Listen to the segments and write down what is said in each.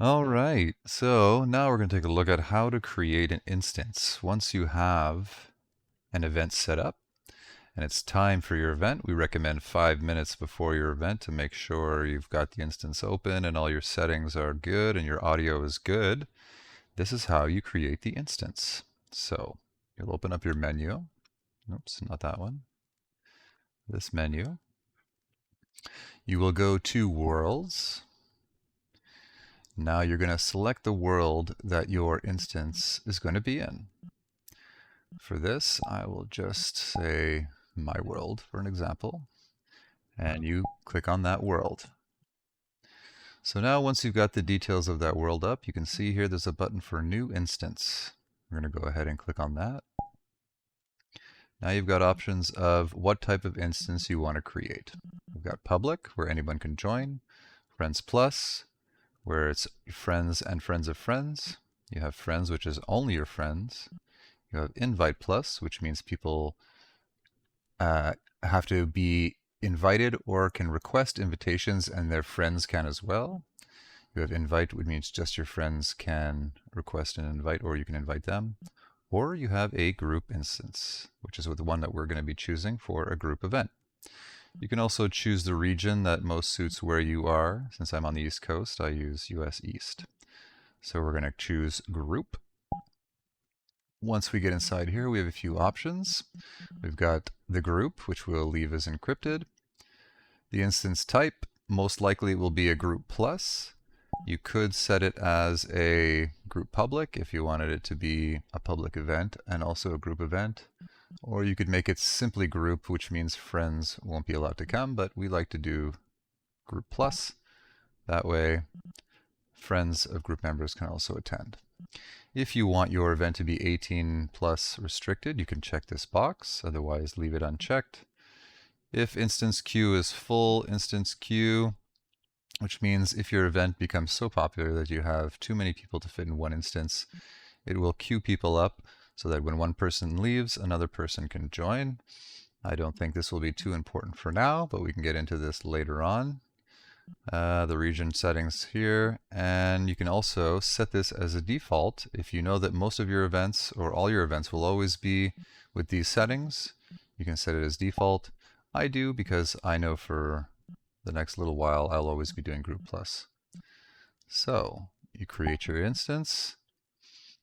All right, so now we're going to take a look at how to create an instance. Once you have an event set up and it's time for your event, we recommend 5 minutes before your event to make sure you've got the instance open and all your settings are good and your audio is good. This is how you create the instance. So you'll open up your menu. Oops, not that one. This menu. You will go to Worlds. Now you're going to select the world that your instance is going to be in. For this, I will just say my world for an example, and you click on that world. So now once you've got the details of that world up, you can see here there's a button for new instance. We're going to go ahead and click on that. Now you've got options of what type of instance you want to create. We've got public, where anyone can join, Friends Plus, where it's friends and friends of friends. You have friends, which is only your friends. You have Invite Plus, which means people have to be invited or can request invitations and their friends can as well. You have Invite, which means just your friends can request an invite or you can invite them. Or you have a group instance, which is the one that we're going to be choosing for a group event. You can also choose the region that most suits where you are. Since I'm on the East Coast, I use US East. So we're going to choose group. Once we get inside here, we have a few options. We've got the group, which we'll leave as encrypted. The instance type, most likely it will be a group plus. You could set it as a group public if you wanted it to be a public event and also a group event. Or you could make it simply group, which means friends won't be allowed to come, but we like to do group plus. That way, friends of group members can also attend. If you want your event to be 18 plus restricted, you can check this box, otherwise leave it unchecked. If instance queue is full, instance queue, which means if your event becomes so popular that you have too many people to fit in one instance, it will queue people up so that when one person leaves, another person can join. I don't think this will be too important for now, but we can get into this later on. The region settings here, and you can also set this as a default. If you know that most of your events or all your events will always be with these settings, you can set it as default. I do because I know for the next little while I'll always be doing group plus. So you create your instance,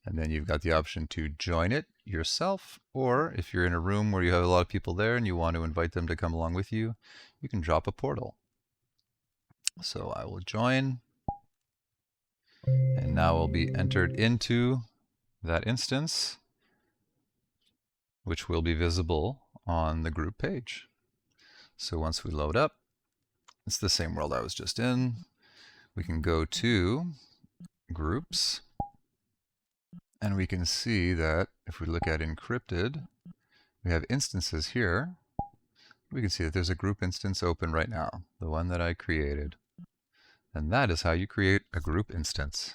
and then you've got the option to join it yourself, or if you're in a room where you have a lot of people there and you want to invite them to come along with you, you can drop a portal. So I will join, and now I'll be entered into that instance, which will be visible on the group page. So once we load up, it's the same world I was just in. We can go to groups, and we can see that if we look at encrypted, we have instances here. We can see that there's a group instance open right now, the one that I created. And that is how you create a group instance.